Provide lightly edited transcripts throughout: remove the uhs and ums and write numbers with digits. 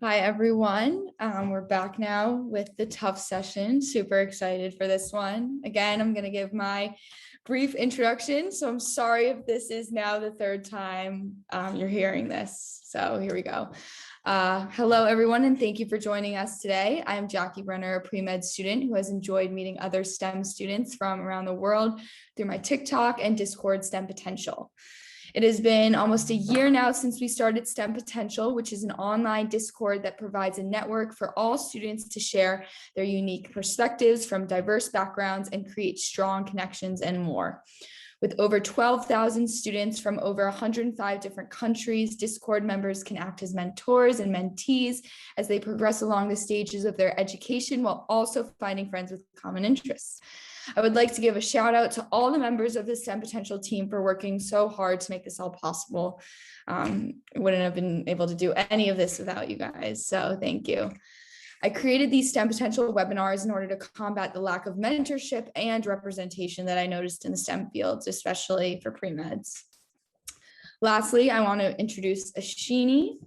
Hi, everyone. We're back now with the TUFTS session. Super excited for this one. Again, I'm going to give my brief introduction. So I'm sorry if this is now the third time you're hearing this. So here we go. Hello, everyone, and thank you for joining us today. I'm Jackie Brenner, a pre-med student who has enjoyed meeting other STEM students from around the world through my TikTok and Discord STEM Potential. It has been almost a year now since we started STEM Potential, which is an online Discord that provides a network for all students to share their unique perspectives from diverse backgrounds and create strong connections and more. With over 12,000 students from over 105 different countries, Discord members can act as mentors and mentees as they progress along the stages of their education while also finding friends with common interests. I would like to give a shout out to all the members of the STEM Potential team for working so hard to make this all possible. Wouldn't have been able to do any of this without you guys, so thank you. I created these STEM Potential webinars in order to combat the lack of mentorship and representation that I noticed in the STEM fields, especially for pre-meds. Lastly, I want to introduce Ashini.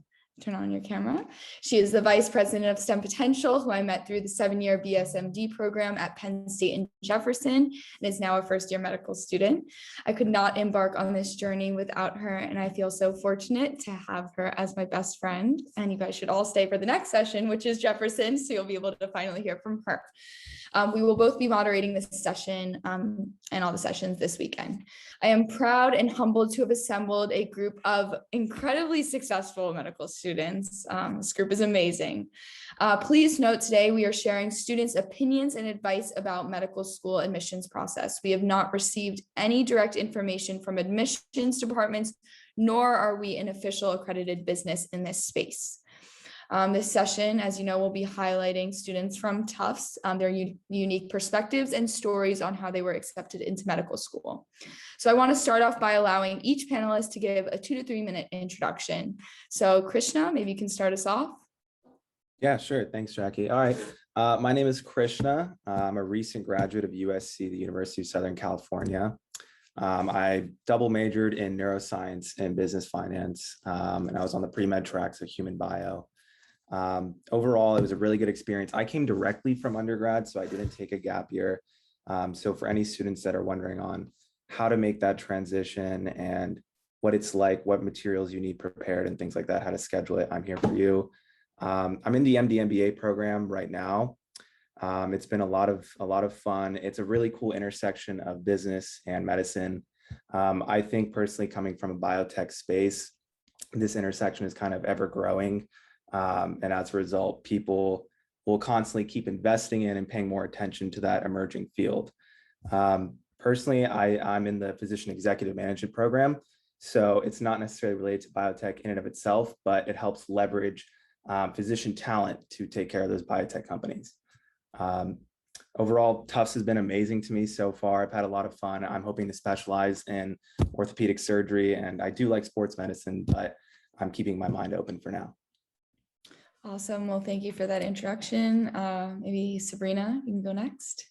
Turn on your camera. She is the Vice President of STEM Potential, who I met through the 7-year BSMD program at Penn State in Jefferson, and is now a first-year medical student. I could not embark on this journey without her, and I feel so fortunate to have her as my best friend. And you guys should all stay for the next session, which is Jefferson, so you'll be able to finally hear from her. We will both be moderating this session and all the sessions this weekend. I am proud and humbled to have assembled a group of incredibly successful medical students. This group is amazing. Please note today we are sharing students' opinions and advice about medical school admissions process. We have not received any direct information from admissions departments, nor are we an official accredited business in this space. This session, as you know, will be highlighting students from TUFTS, their unique perspectives and stories on how they were accepted into medical school. So I want to start off by allowing each panelist to give a 2 to 3 minute introduction. So Krishna, maybe you can start us off. Yeah, sure. Thanks, Jackie. All right. My name is Krishna. I'm a recent graduate of USC, the University of Southern California. I double majored in neuroscience and business finance, and I was on the pre-med track, so human bio. Overall, it was a really good experience. I came directly from undergrad, so I didn't take a gap year. So for any students that are wondering on how to make that transition and what it's like, what materials you need prepared and things like that, how to schedule it, I'm here for you. I'm in the MD MBA program right now. It's been a lot of fun. It's a really cool intersection of business and medicine. I think personally, coming from a biotech space, this intersection is kind of ever growing. And as a result, people will constantly keep investing in and paying more attention to that emerging field. Personally, I'm in the physician executive management program. So it's not necessarily related to biotech in and of itself, but it helps leverage physician talent to take care of those biotech companies. Overall, TUFTS has been amazing to me so far. I've had a lot of fun. I'm hoping to specialize in orthopedic surgery, and I do like sports medicine, but I'm keeping my mind open for now. Awesome. Well, thank you for that introduction. Maybe Sabrina, you can go next.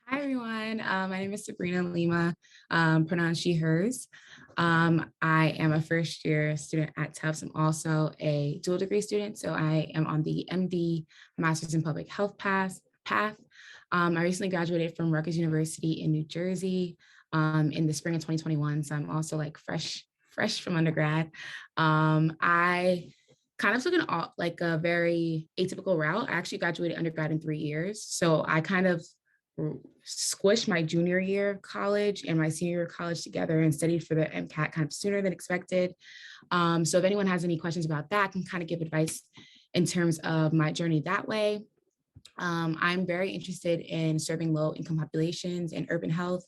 Hi, everyone. My name is Sabrina Lima, pronouns she, hers. I am a first-year student at TUFTS. I'm also a dual degree student, so I am on the MD, Master's in Public Health path. I recently graduated from Rutgers University in New Jersey in the spring of 2021, so I'm also like fresh from undergrad. I kind of took a very atypical route. I actually graduated undergrad in 3 years, so I kind of squished my junior year of college and my senior year of college together and studied for the MCAT kind of sooner than expected. So if anyone has any questions about that, I can kind of give advice in terms of my journey that way. I'm very interested in serving low-income populations and urban health.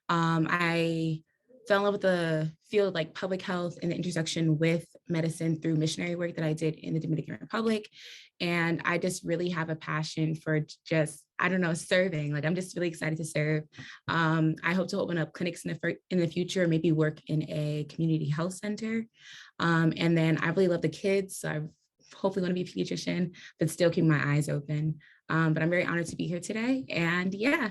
I fell in love with the field like public health and the intersection with medicine through missionary work that I did in the Dominican Republic. And I just really have a passion for just, I don't know, serving. Like, I'm just really excited to serve. I hope to open up clinics in the future, maybe work in a community health center. And then I really love the kids. So I hopefully want to be a pediatrician, but still keep my eyes open. But I'm very honored to be here today. And yeah.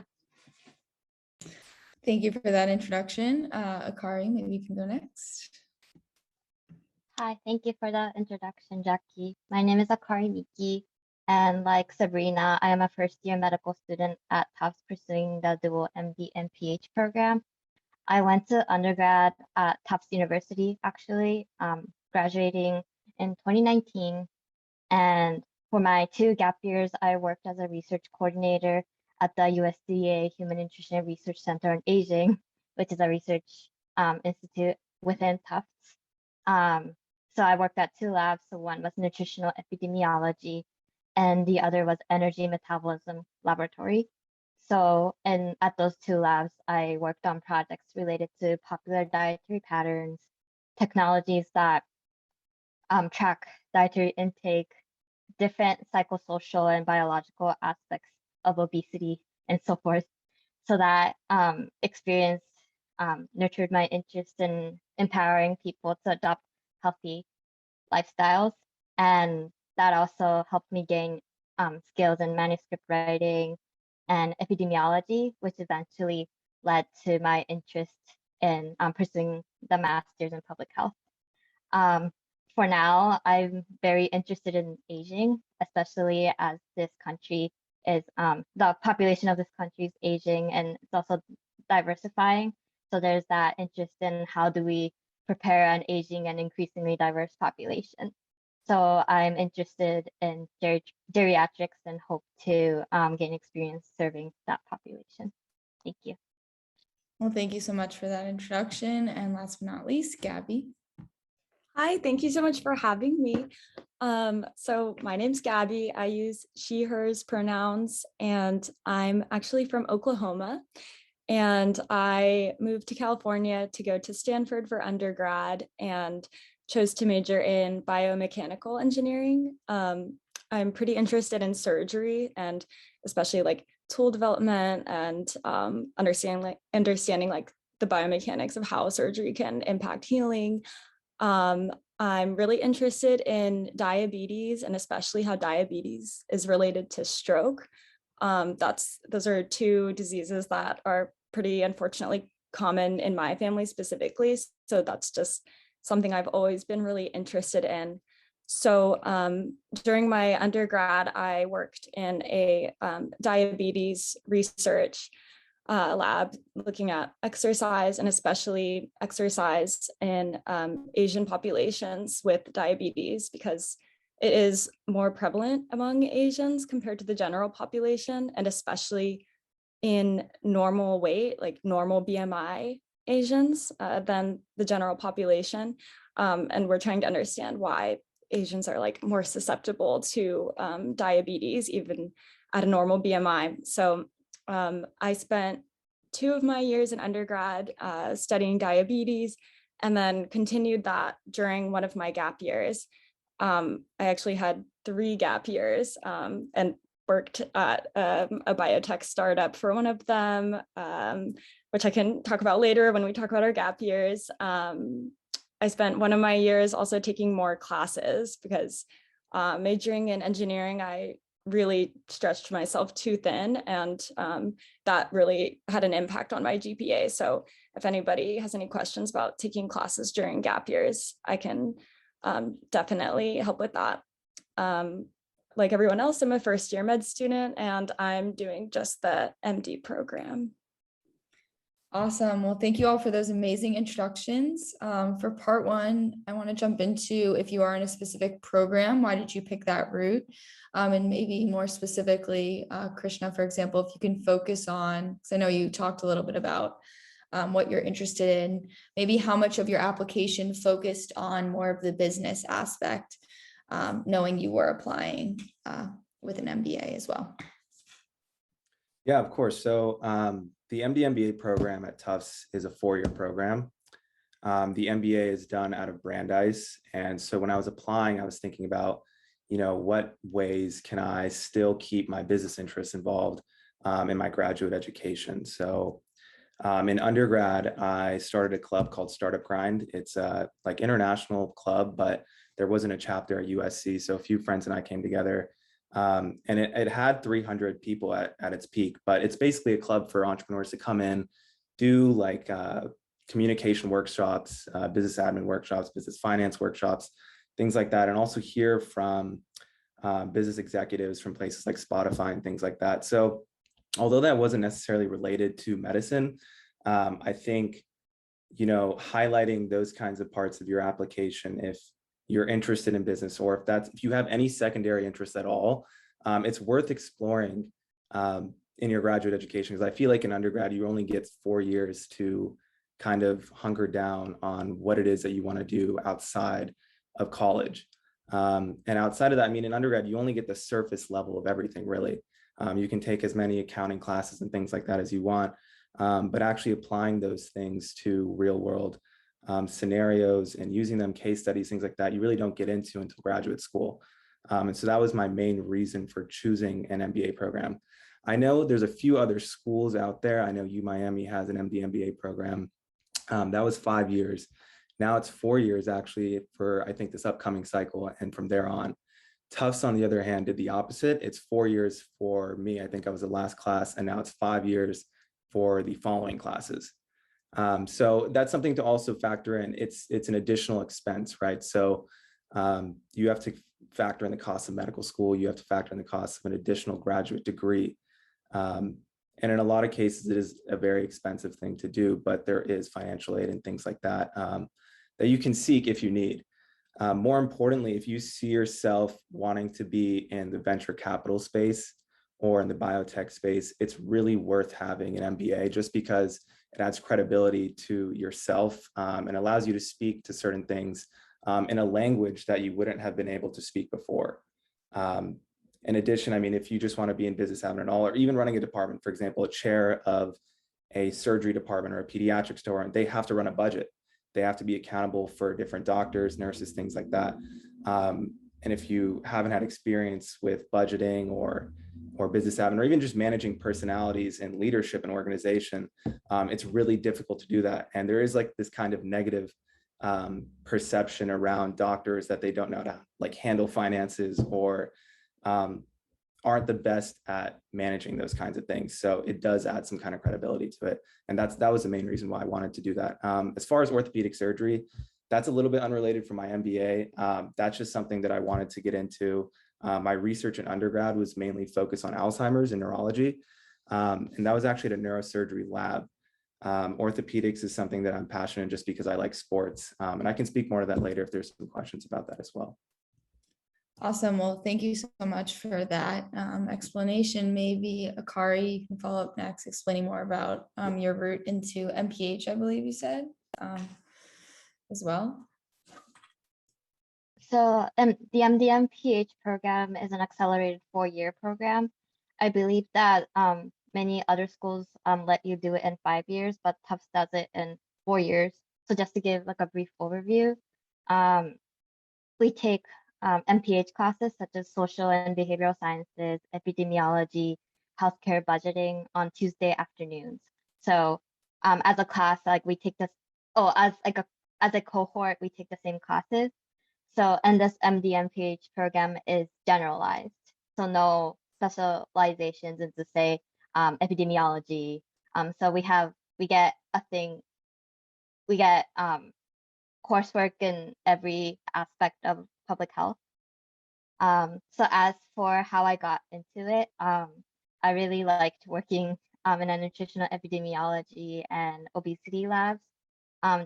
Thank you for that introduction. Akari, maybe you can go next. Hi, thank you for the introduction, Jackie. My name is Akari Miki, and like Sabrina, I am a first-year medical student at Tufts pursuing the dual MD and PH program. I went to undergrad at Tufts University, actually, graduating in 2019. And for my 2 gap years, I worked as a research coordinator at the USDA Human Nutrition Research Center in Beijing, which is a research institute within Tufts. So I worked at 2 labs. So one was nutritional epidemiology, and the other was energy metabolism laboratory. So, and at those 2 labs, I worked on projects related to popular dietary patterns, technologies that track dietary intake, different psychosocial and biological aspects of obesity, and so forth. So that experience nurtured my interest in empowering people to adopt healthy lifestyles. And that also helped me gain skills in manuscript writing and epidemiology, which eventually led to my interest in pursuing the master's in public health. For now, I'm very interested in aging, especially as this country is, the population of this country is aging and it's also diversifying. So there's that interest in how do we prepare an aging and increasingly diverse population. So I'm interested in geriatrics and hope to gain experience serving that population. Thank you. Well, thank you so much for that introduction. And last but not least, Gabby. Hi, thank you so much for having me. So my name's Gabby. I use she, hers pronouns, and I'm actually from Oklahoma. And I moved to California to go to Stanford for undergrad and chose to major in biomechanical engineering. I'm pretty interested in surgery and especially like tool development and understanding like the biomechanics of how surgery can impact healing. I'm really interested in diabetes and especially how diabetes is related to stroke. Those are 2 diseases that are pretty unfortunately common in my family specifically. So that's just something I've always been really interested in. So during my undergrad, I worked in a diabetes research lab looking at exercise and especially exercise in Asian populations with diabetes because it is more prevalent among Asians compared to the general population, and especially in normal weight, like normal BMI Asians than the general population. And we're trying to understand why Asians are like more susceptible to diabetes even at a normal BMI. So I spent 2 of my years in undergrad studying diabetes and then continued that during one of my gap years. I actually had 3 gap years and worked at a biotech startup for one of them, which I can talk about later when we talk about our gap years. I spent one of my years also taking more classes because majoring in engineering, I really stretched myself too thin, and that really had an impact on my GPA. So if anybody has any questions about taking classes during gap years, I can definitely help with that. Like everyone else, I'm a first-year med student and I'm doing just the MD program. Awesome. Well, thank you all for those amazing introductions. For part 1, I want to jump into if you are in a specific program, why did you pick that route? And maybe more specifically, Krishna, for example, if you can focus on, because I know you talked a little bit about what you're interested in, maybe how much of your application focused on more of the business aspect, knowing you were applying with an MBA as well. Yeah, of course. So the MD MBA program at Tufts is a 4-year program. The MBA is done out of Brandeis. And so when I was applying, I was thinking about, what ways can I still keep my business interests involved in my graduate education? So in undergrad, I started a club called Startup Grind. It's a like international club, but there wasn't a chapter at USC. So a few friends and I came together. And it had 300 people at its peak, but it's basically a club for entrepreneurs to come in, do like communication workshops, business admin workshops, business finance workshops, things like that, and also hear from business executives from places like Spotify and things like that. So although that wasn't necessarily related to medicine, I think, you know, highlighting those kinds of parts of your application, if you're interested in business, or if you have any secondary interest at all, it's worth exploring in your graduate education, because I feel like in undergrad, you only get 4 years to kind of hunker down on what it is that you want to do outside of college. And outside of that, I mean, in undergrad, you only get the surface level of everything, really. You can take as many accounting classes and things like that as you want, but actually applying those things to real world scenarios and using them, case studies, things like that, you really don't get into until graduate school. And so that was my main reason for choosing an MBA program. I know there's a few other schools out there. I know Miami has an MD-MBA program. That was 5 years. Now it's 4 years actually for, I think, this upcoming cycle. And from there on, Tufts, on the other hand, did the opposite. It's 4 years for me. I think I was the last class, and now it's 5 years for the following classes. So that's something to also factor in. It's an additional expense, right? So you have to factor in the cost of medical school. You have to factor in the cost of an additional graduate degree. And in a lot of cases, it is a very expensive thing to do, but there is financial aid and things like that that you can seek if you need. More importantly, if you see yourself wanting to be in the venture capital space or in the biotech space, it's really worth having an MBA, just because it adds credibility to yourself and allows you to speak to certain things in a language that you wouldn't have been able to speak before. In addition, I mean, if you just want to be in business admin at all, or even running a department, for example, a chair of a surgery department or a pediatrics department, they have to run a budget. They have to be accountable for different doctors, nurses, things like that. And if you haven't had experience with budgeting or business admin, or even just managing personalities and leadership and organization, it's really difficult to do that. And there is like this kind of negative perception around doctors that they don't know how to like handle finances, or aren't the best at managing those kinds of things. So it does add some kind of credibility to it. And that was the main reason why I wanted to do that. As far as orthopedic surgery, that's a little bit unrelated from my MBA. That's just something that I wanted to get into. My research in undergrad was mainly focused on Alzheimer's and neurology. And that was actually at a neurosurgery lab. Orthopedics is something that I'm passionate in just because I like sports. And I can speak more to that later if there's some questions about that as well. Awesome. Well, thank you so much for that explanation. Maybe Akari, you can follow up next, explaining more about your route into MPH, I believe you said, as well. So the MD-MPH program is an accelerated 4-year program. I believe that many other schools let you do it in 5 years, but Tufts does it in 4 years. So just to give like a brief overview, we take MPH classes such as social and behavioral sciences, epidemiology, healthcare budgeting on Tuesday afternoons. So as a class, like we take this, as a cohort, we take the same classes. So, and this MD-MPH program is generalized. So no specializations into say epidemiology. So we get coursework in every aspect of public health. So as for how I got into it, I really liked working in a nutritional epidemiology and obesity labs,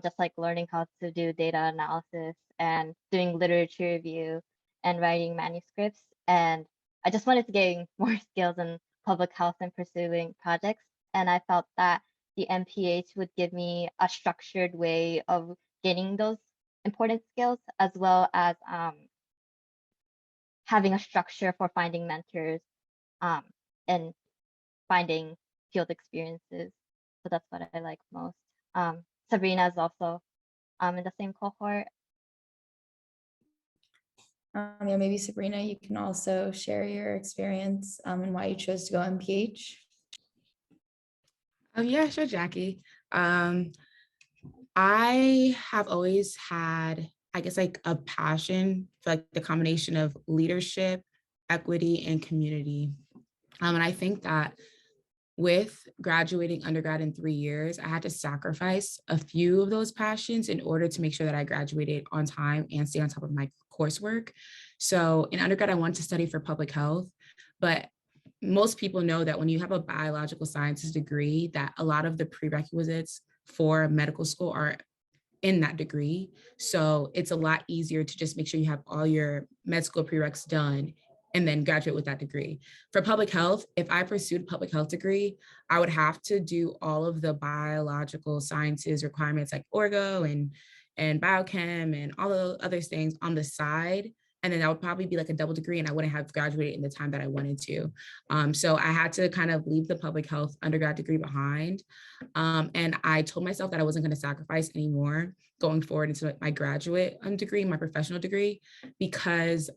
just like learning how to do data analysis and doing literature review and writing manuscripts. And I just wanted to gain more skills in public health and pursuing projects. And I felt that the MPH would give me a structured way of gaining those important skills, as well as having a structure for finding mentors and finding field experiences. So that's what I like most. Sabrina is also in the same cohort. Yeah, maybe Sabrina, you can also share your experience and why you chose to go MPH. Yeah, sure, Jackie. I have always had, I guess, like a passion for like the combination of leadership, equity, and community. And I think that with graduating undergrad in 3 years, I had to sacrifice a few of those passions in order to make sure that I graduated on time and stay on top of my coursework. So in undergrad, I wanted to study for public health, but most people know that when you have a biological sciences degree, that a lot of the prerequisites for medical school are in that degree. So it's a lot easier to just make sure you have all your med school prereqs done and then graduate with that degree. For public health, if I pursued a public health degree, I would have to do all of the biological sciences requirements like orgo and biochem and all the other things on the side. And then that would probably be like a double degree and I wouldn't have graduated in the time that I wanted to. So I had to kind of leave the public health undergrad degree behind. And I told myself that I wasn't going to sacrifice anymore going forward into my graduate degree, my professional degree, because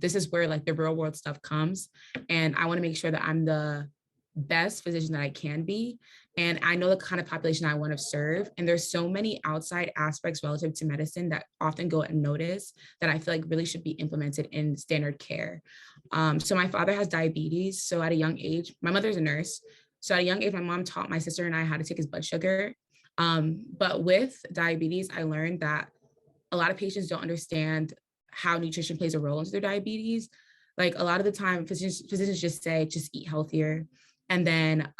this is where like the real world stuff comes. And I want to make sure that I'm the best physician that I can be. And I know the kind of population I want to serve. And there's so many outside aspects relative to medicine that often go unnoticed that I feel like really should be implemented in standard care. So my father has diabetes. So at a young age, my mother's a nurse. So at a young age, my mom taught my sister and I how to take his blood sugar. But with diabetes, I learned that a lot of patients don't understand how nutrition plays a role into their diabetes. Like a lot of the time, physicians just say, just eat healthier. And then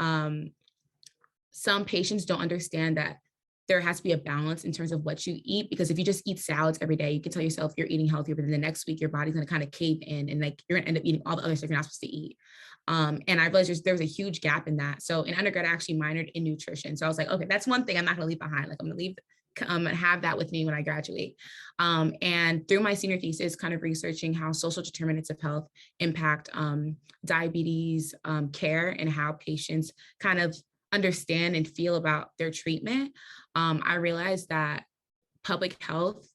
some patients don't understand that there has to be a balance in terms of what you eat, because if you just eat salads every day, you can tell yourself you're eating healthier, but then the next week your body's going to kind of cave in and like you're going to end up eating all the other stuff you're not supposed to eat. And I realized there was a huge gap in that. So in undergrad, I actually minored in nutrition. So I was like, okay, that's one thing I'm not going to leave behind. Like I'm going to leave and have that with me when I graduate. And through my senior thesis, kind of researching how social determinants of health impact diabetes care and how patients kind of understand and feel about their treatment, I realized that public health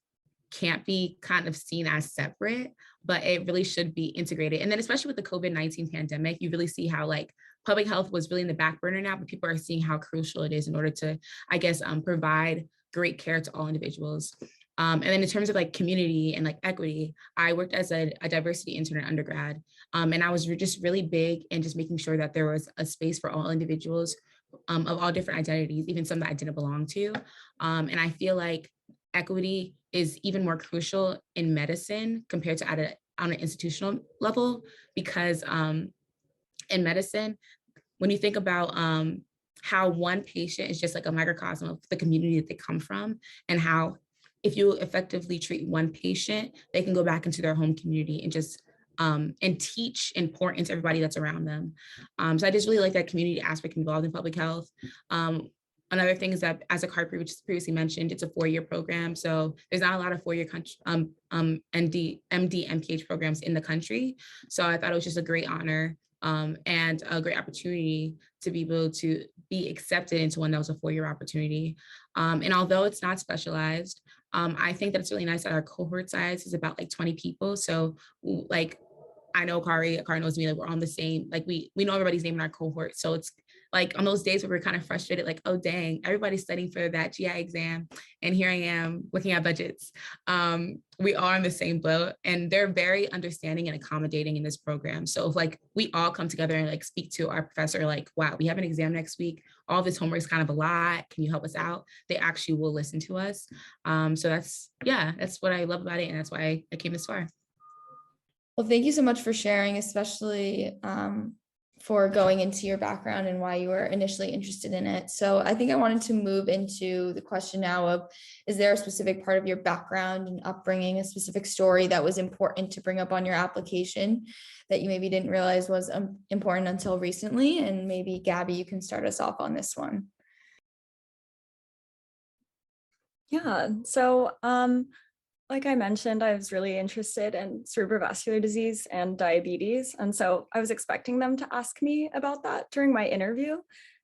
can't be kind of seen as separate, but it really should be integrated. And then especially with the COVID-19 pandemic, you really see how like public health was really in the back burner now, but people are seeing how crucial it is in order to, I guess, provide great care to all individuals. And then in terms of like community and like equity, I worked as a diversity intern in undergrad. And I was just really big in just making sure that there was a space for all individuals of all different identities, even some that I didn't belong to. And I feel like equity is even more crucial in medicine compared to on an institutional level, because in medicine, when you think about how one patient is just like a microcosm of the community that they come from, and how if you effectively treat one patient, they can go back into their home community and just and teach and pour into everybody that's around them. So I just really like that community aspect involved in public health. Another thing is that, as Akari previously mentioned, it's a 4-year program. So there's not a lot of 4-year MD, MPH programs in the country. So I thought it was just a great honor and a great opportunity to be able to be accepted into one that was a 4-year opportunity. And although it's not specialized, I think that it's really nice that our cohort size is about like 20 people. So like, I know Akari knows me, like we're on the same, like we know everybody's name in our cohort. So it's like on those days where we're kind of frustrated, like, oh dang, everybody's studying for that GI exam. And here I am looking at budgets. We are in the same boat, and they're very understanding and accommodating in this program. So if like we all come together and like speak to our professor, like, wow, we have an exam next week. All this homework is kind of a lot. Can you help us out? They actually will listen to us. So that's what I love about it. And that's why I came this far. Well, thank you so much for sharing, especially for going into your background and why you were initially interested in it. So I think I wanted to move into the question now of, is there a specific part of your background and upbringing, a specific story that was important to bring up on your application that you maybe didn't realize was important until recently? And maybe Gabby, you can start us off on this one. Yeah, so like I mentioned, I was really interested in cerebrovascular disease and diabetes. And so I was expecting them to ask me about that during my interview,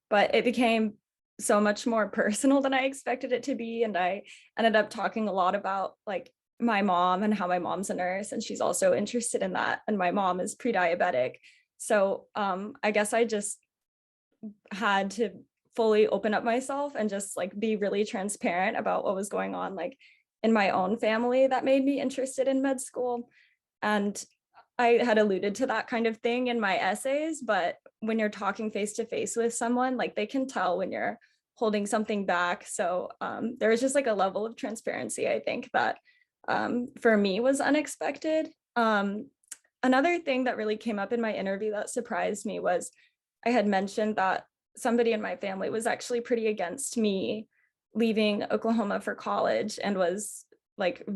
but it became so much more personal than I expected it to be. And I ended up talking a lot about like my mom and how my mom's a nurse and she's also interested in that. And my mom is pre-diabetic. So I guess I just had to fully open up myself and just like be really transparent about what was going on, like in my own family, that made me interested in med school. And I had alluded to that kind of thing in my essays, but when you're talking face to face with someone, like they can tell when you're holding something back. So there is just like a level of transparency, I think, that for me was unexpected. Another thing that really came up in my interview that surprised me was I had mentioned that somebody in my family was actually pretty against me leaving Oklahoma for college and was like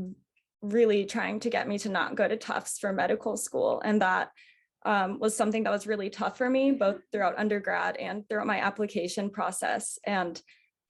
really trying to get me to not go to Tufts for medical school. And that was something that was really tough for me, both throughout undergrad and throughout my application process. And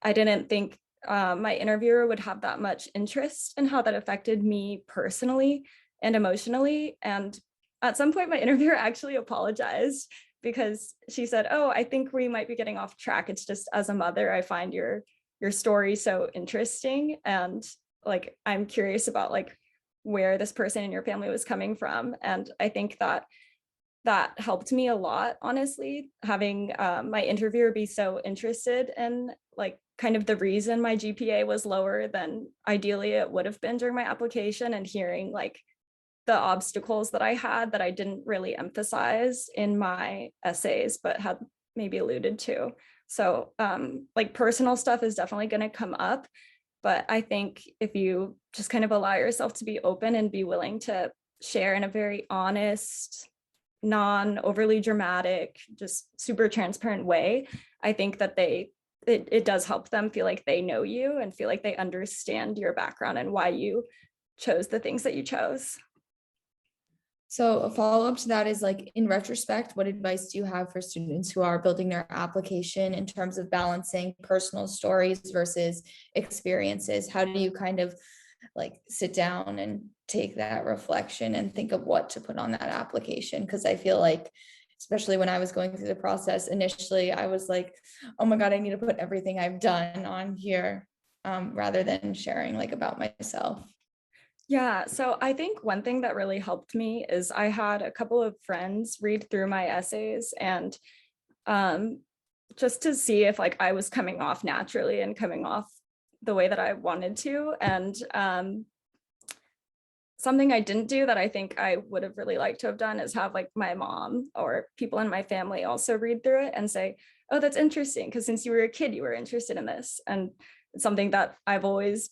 I didn't think my interviewer would have that much interest in how that affected me personally and emotionally. And at some point, my interviewer actually apologized because she said, "Oh, I think we might be getting off track. It's just as a mother, I find your story so interesting. And like, I'm curious about like where this person in your family was coming from." And I think that helped me a lot, honestly, having my interviewer be so interested in like kind of the reason my GPA was lower than ideally it would have been during my application, and hearing like the obstacles that I had that I didn't really emphasize in my essays, but had maybe alluded to. So like personal stuff is definitely going to come up, but I think if you just kind of allow yourself to be open and be willing to share in a very honest, non-overly dramatic, just super transparent way, I think that it does help them feel like they know you and feel like they understand your background and why you chose the things that you chose. So a follow-up to that is like, in retrospect, what advice do you have for students who are building their application in terms of balancing personal stories versus experiences? How do you kind of like sit down and take that reflection and think of what to put on that application? Because I feel like, especially when I was going through the process initially, I was like, oh my God, I need to put everything I've done on here rather than sharing like about myself. Yeah, so I think one thing that really helped me is I had a couple of friends read through my essays, and just to see if like I was coming off naturally and coming off the way that I wanted to. And something I didn't do that I think I would have really liked to have done is have like my mom or people in my family also read through it and say, "Oh, that's interesting, because since you were a kid, you were interested in this." And it's something that I've always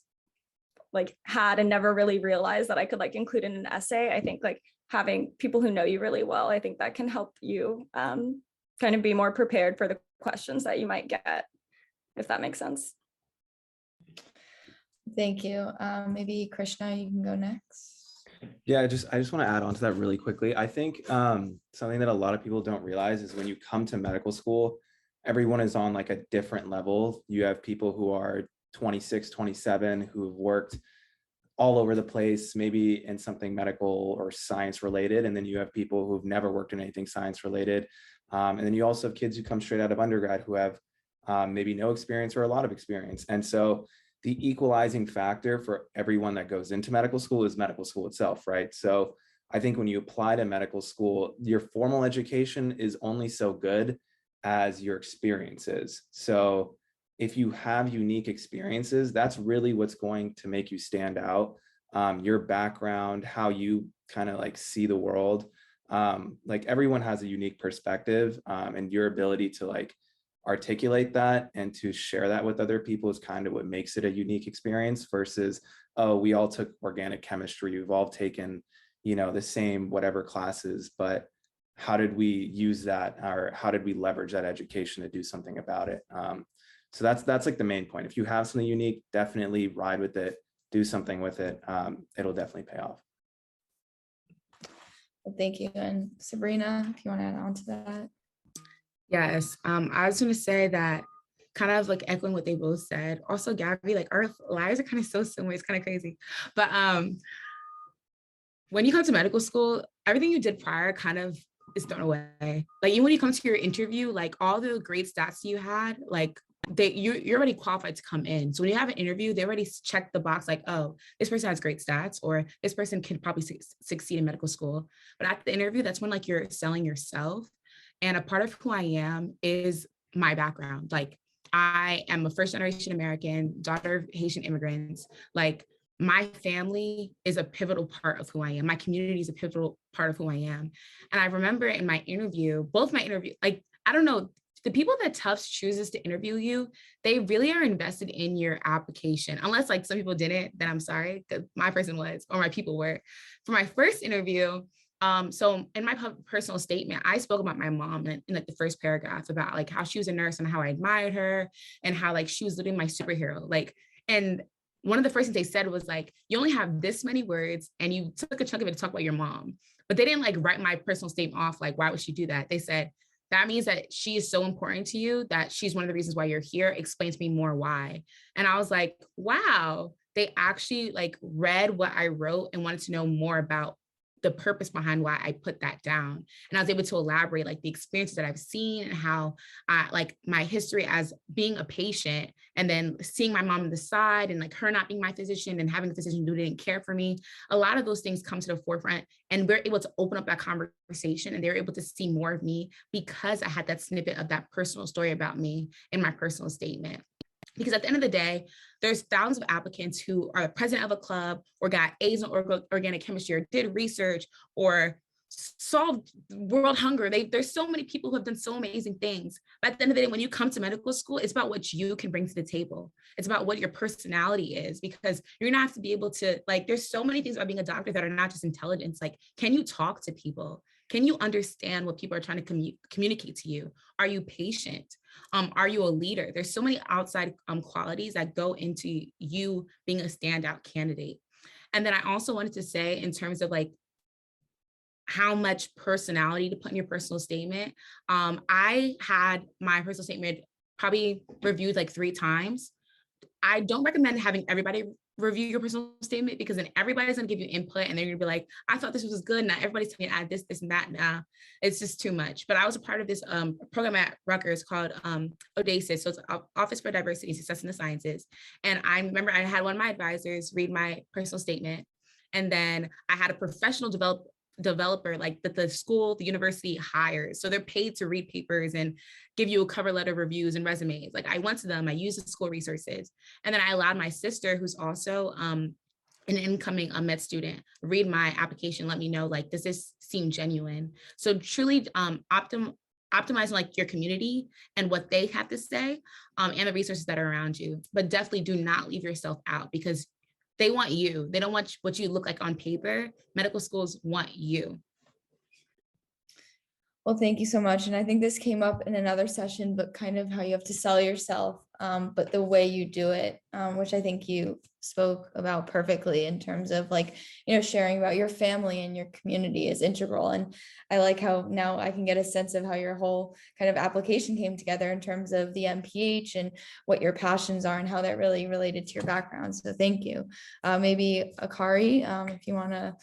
like had and never really realized that I could like include in an essay. I think like having people who know you really well, I think that can help you kind of be more prepared for the questions that you might get, if that makes sense. Thank you. Maybe Krishna, you can go next. Yeah, I just want to add on to that really quickly. I think something that a lot of people don't realize is when you come to medical school, everyone is on like a different level. You have people who are 26, 27, who've worked all over the place, maybe in something medical or science related. And then you have people who've never worked in anything science related. And then you also have kids who come straight out of undergrad who have maybe no experience or a lot of experience. And so the equalizing factor for everyone that goes into medical school is medical school itself, right? So I think when you apply to medical school, your formal education is only so good as your experiences. So if you have unique experiences, that's really what's going to make you stand out. Your background, how you kind of like see the world. Like everyone has a unique perspective, and your ability to like articulate that and to share that with other people is kind of what makes it a unique experience versus, oh, we all took organic chemistry, we've all taken, you know, the same whatever classes, but how did we use that, or how did we leverage that education to do something about it? So that's like the main point. If you have something unique, definitely ride with it, do something with it. It'll definitely pay off. Well, thank you. And Sabrina, if you want to add on to that. Yes, I was going to say that, kind of like echoing what they both said. Also, Gabby, like our lives are kind of so similar. It's kind of crazy. But when you come to medical school, everything you did prior kind of is thrown away. Like even when you come to your interview, like all the great stats you had, like you're already qualified to come in. So when you have an interview, they already check the box like, oh, this person has great stats, or this person can probably succeed in medical school. But at the interview, that's when like you're selling yourself. And a part of who I am is my background. Like I am a first generation American, daughter of Haitian immigrants. Like my family is a pivotal part of who I am. My community is a pivotal part of who I am. And I remember in my interview, both my interview, like I don't know, the people that Tufts chooses to interview you, they really are invested in your application. Unless like some people didn't, then I'm sorry, because my person was, or my people were. For my first interview, so in my personal statement, I spoke about my mom in like the first paragraph about like how she was a nurse and how I admired her and how like she was literally my superhero. Like, and one of the first things they said was like, you only have this many words and you took a chunk of it to talk about your mom. But they didn't like write my personal statement off. Like, why would she do that? They said, that means that she is so important to you that she's one of the reasons why you're here. Explain to me more why. And I was like, wow, they actually like read what I wrote and wanted to know more about the purpose behind why I put that down. And I was able to elaborate like the experiences that I've seen and how I like my history as being a patient and then seeing my mom on the side and like her not being my physician and having a physician who didn't care for me. A lot of those things come to the forefront and we're able to open up that conversation and they're able to see more of me because I had that snippet of that personal story about me in my personal statement. Because at the end of the day, there's thousands of applicants who are the president of a club or got A's in organic chemistry or did research or solved world hunger. There's so many people who have done so amazing things. But at the end of the day, when you come to medical school, it's about what you can bring to the table. It's about what your personality is, because you're gonna have to be able to, like, there's so many things about being a doctor that are not just intelligence. Like, can you talk to people? Can you understand what people are trying to communicate to you? Are you patient? Are you a leader? There's so many outside qualities that go into you being a standout candidate. And then I also wanted to say, in terms of like how much personality to put in your personal statement, I had my personal statement probably reviewed like 3 times. I don't recommend having everybody review your personal statement, because then everybody's gonna give you input and they're gonna be like, I thought this was good. Now everybody's telling me to add this, this, and that. Now it's just too much. But I was a part of this program at Rutgers called ODASIS. So it's Office for Diversity and Success in the Sciences. And I remember I had one of my advisors read my personal statement. And then I had a professional developer like that the school, the university hires. So they're paid to read papers and give you a cover letter reviews and resumes. Like I went to them, I used the school resources. And then I allowed my sister, who's also an incoming med student, read my application, let me know, like, does this seem genuine? So truly optimizing like your community and what they have to say and the resources that are around you. But definitely do not leave yourself out, because they want you. They don't want what you look like on paper. Medical schools want you. Well, thank you so much. And I think this came up in another session, but kind of how you have to sell yourself, but the way you do it, which I think you spoke about perfectly in terms of like, sharing about your family and your community is integral. And I like how now I can get a sense of how your whole kind of application came together in terms of the MPH and what your passions are and how that really related to your background. So thank you. Maybe Akari, if you want to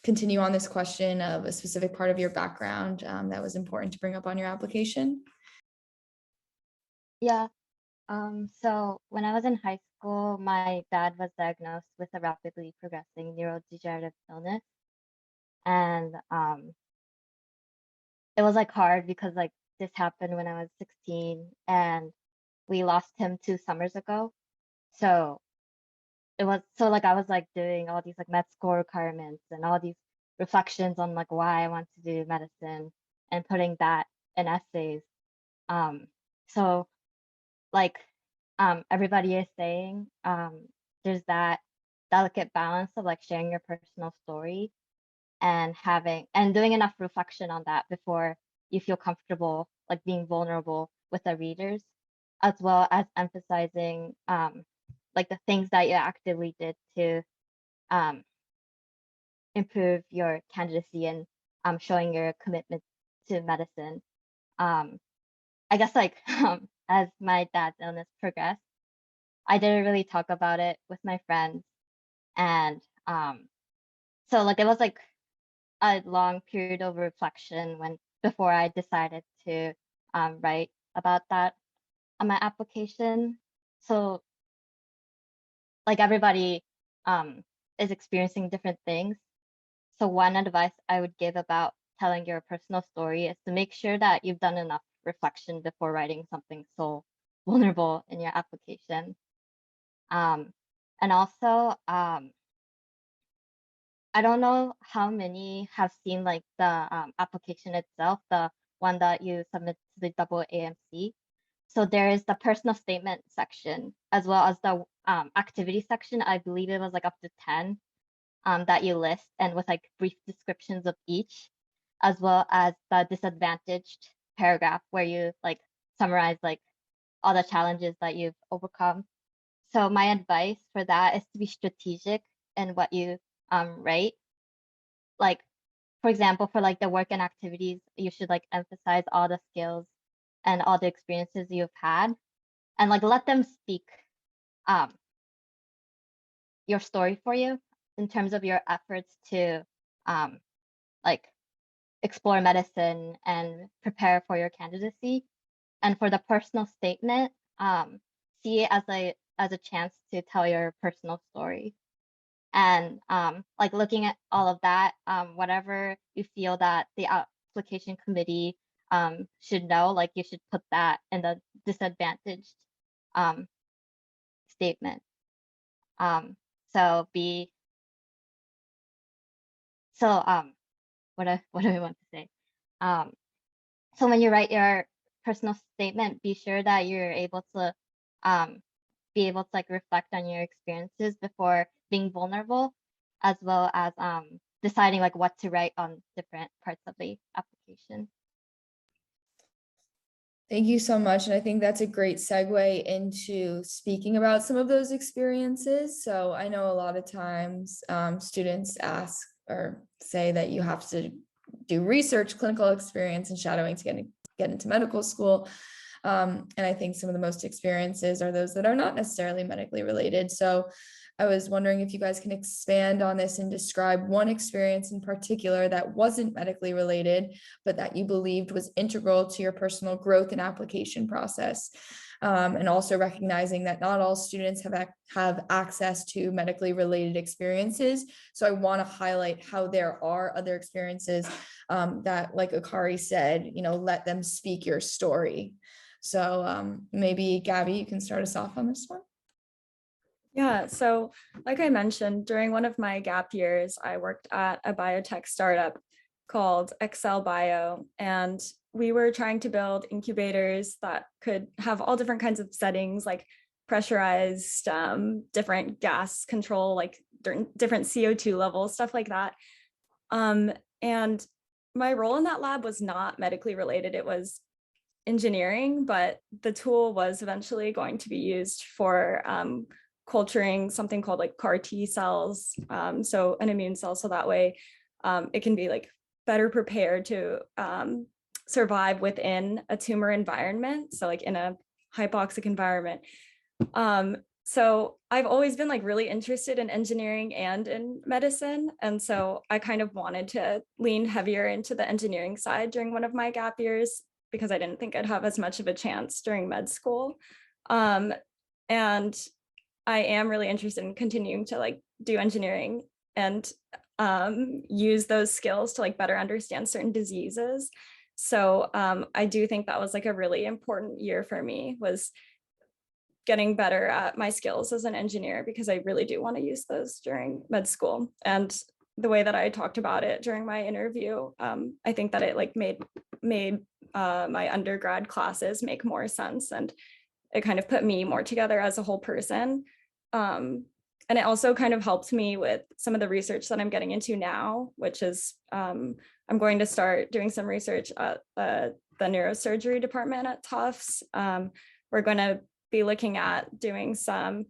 continue on this question of a specific part of your background that was important to bring up on your application. Yeah. So when I was in high school, my dad was diagnosed with a rapidly progressing neurodegenerative illness. And it was like hard because like this happened when I was 16 and we lost him 2 summers ago. So it was so like I was like doing all these like med school requirements and all these reflections on like why I want to do medicine and putting that in essays. So like everybody is saying, there's that delicate balance of like sharing your personal story and having and doing enough reflection on that before you feel comfortable like being vulnerable with the readers, as well as emphasizing like the things that you actively did to improve your candidacy and showing your commitment to medicine. I guess like as my dad's illness progressed, I didn't really talk about it with my friends. And so like it was like a long period of reflection before I decided to write about that on my application. So like everybody is experiencing different things. So one advice I would give about telling your personal story is to make sure that you've done enough reflection before writing something so vulnerable in your application. And also, I don't know how many have seen like the application itself, the one that you submit to the double AMC. So there is the personal statement section as well as the activity section. I believe it was like up to 10 that you list, and with like brief descriptions of each, as well as the disadvantaged paragraph where you like summarize like all the challenges that you've overcome. So my advice for that is to be strategic in what you write. Like, for example, for like the work and activities, you should like emphasize all the skills and all the experiences you've had, and like let them speak your story for you in terms of your efforts to like explore medicine and prepare for your candidacy. And for the personal statement, see it as a chance to tell your personal story. And like looking at all of that, whatever you feel that the application committee should know, like you should put that in the disadvantaged statement. So be so what do I want to say? So when you write your personal statement, be sure that you're able to be able to like reflect on your experiences before being vulnerable, as well as deciding like what to write on different parts of the application. Thank you so much. And I think that's a great segue into speaking about some of those experiences. So I know a lot of times students ask or say that you have to do research, clinical experience, and shadowing to get into medical school. And I think some of the most experiences are those that are not necessarily medically related. So I was wondering if you guys can expand on this and describe one experience in particular that wasn't medically related, but that you believed was integral to your personal growth and application process. And also recognizing that not all students have access to medically related experiences. So I want to highlight how there are other experiences that, like Akari said, let them speak your story. So maybe Gabby, you can start us off on this one. Yeah, so like I mentioned, during one of my gap years, I worked at a biotech startup called Excel Bio, and we were trying to build incubators that could have all different kinds of settings, like pressurized, different gas control, like different CO2 levels, stuff like that. And my role in that lab was not medically related. It was engineering, but the tool was eventually going to be used for culturing something called like CAR T cells, so an immune cell, so that way it can be like better prepared to survive within a tumor environment, so like in a hypoxic environment. So I've always been like really interested in engineering and in medicine, and so I kind of wanted to lean heavier into the engineering side during one of my gap years because I didn't think I'd have as much of a chance during med school. And I am really interested in continuing to like do engineering and use those skills to like better understand certain diseases. So I do think that was like a really important year for me, was getting better at my skills as an engineer, because I really do want to use those during med school. And the way that I talked about it during my interview, I think that it like made my undergrad classes make more sense, and it kind of put me more together as a whole person. And it also kind of helped me with some of the research that I'm getting into now, which is I'm going to start doing some research at the neurosurgery department at Tufts. We're going to be looking at doing some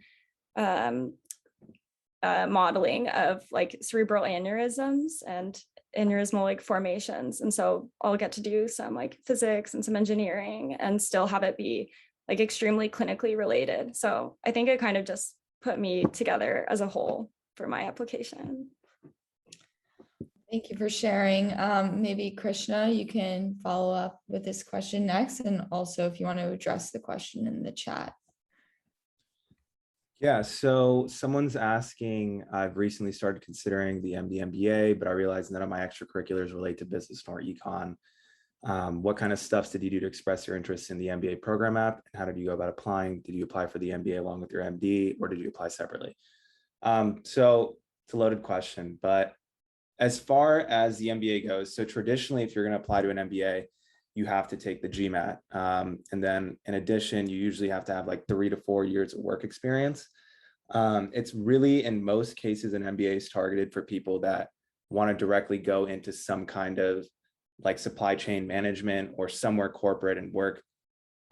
modeling of like cerebral aneurysms and aneurysmal like formations. And so I'll get to do some like physics and some engineering and still have it be like extremely clinically related. So I think it kind of just put me together as a whole for my application. Thank you for sharing. Maybe Krishna, you can follow up with this question next, and also if you want to address the question in the chat. Yeah, so someone's asking, I've recently started considering the MD MBA, but I realized none of my extracurriculars relate to business nor econ. What kind of stuff did you do to express your interest in the MBA program app? And how did you go about applying? Did you apply for the MBA along with your MD, or did you apply separately? So it's a loaded question, but as far as the MBA goes, so traditionally, if you're going to apply to an MBA, you have to take the GMAT. And then in addition, you usually have to have like 3 to 4 years of work experience. It's really, in most cases, an MBA is targeted for people that want to directly go into some kind of like supply chain management or somewhere corporate and work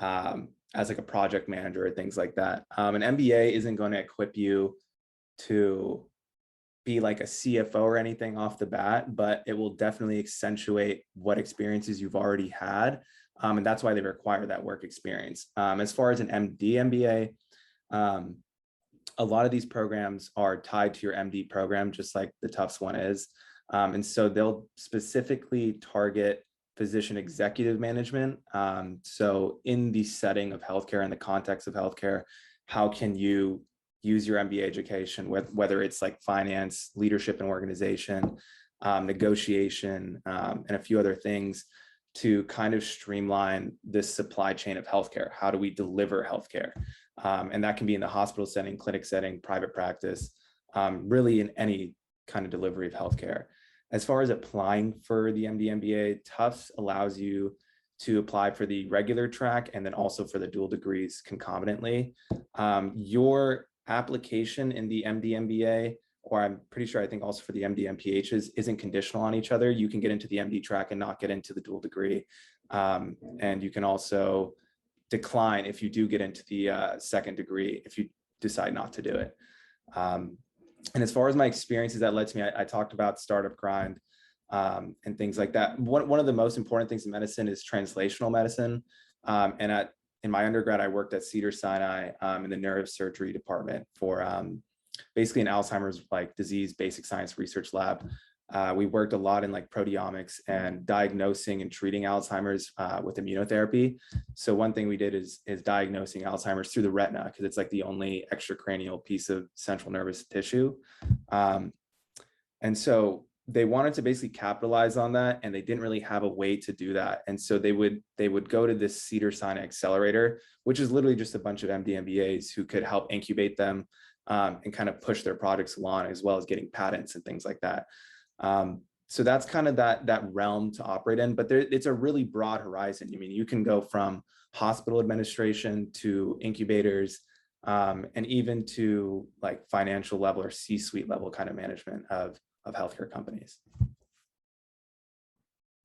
as like a project manager or things like that. An MBA isn't going to equip you to be like a CFO or anything off the bat, but it will definitely accentuate what experiences you've already had. And that's why they require that work experience. As far as an MD MBA, a lot of these programs are tied to your MD program, just like the Tufts one is. And so they'll specifically target physician executive management. So in the setting of healthcare, in the context of healthcare, how can you use your MBA education, whether it's like finance, leadership and organization, negotiation, and a few other things to kind of streamline this supply chain of healthcare. How do we deliver healthcare? And that can be in the hospital setting, clinic setting, private practice, really in any kind of delivery of healthcare. As far as applying for the MD MBA, Tufts allows you to apply for the regular track and then also for the dual degrees concomitantly. Your application in the MD MBA, or I'm pretty sure I think also for the MD MPHs, isn't conditional on each other. You can get into the MD track and not get into the dual degree. And you can also decline if you do get into the second degree, if you decide not to do it. And as far as my experiences that led to me, I talked about startup grind and things like that. One of the most important things in medicine is translational medicine. In my undergrad, I worked at Cedars-Sinai in the neurosurgery department for basically an Alzheimer's like disease basic science research lab. We worked a lot in like proteomics and diagnosing and treating Alzheimer's with immunotherapy. So one thing we did is diagnosing Alzheimer's through the retina, because it's like the only extracranial piece of central nervous tissue. And so they wanted to basically capitalize on that, and they didn't really have a way to do that. And so they would go to this Cedars-Sinai accelerator, which is literally just a bunch of MD MBAs who could help incubate them and kind of push their projects along, as well as getting patents and things like that. So that's kind of that realm to operate in, but it's a really broad horizon. I mean, you can go from hospital administration to incubators, and even to like financial level or C-suite level kind of management of healthcare companies.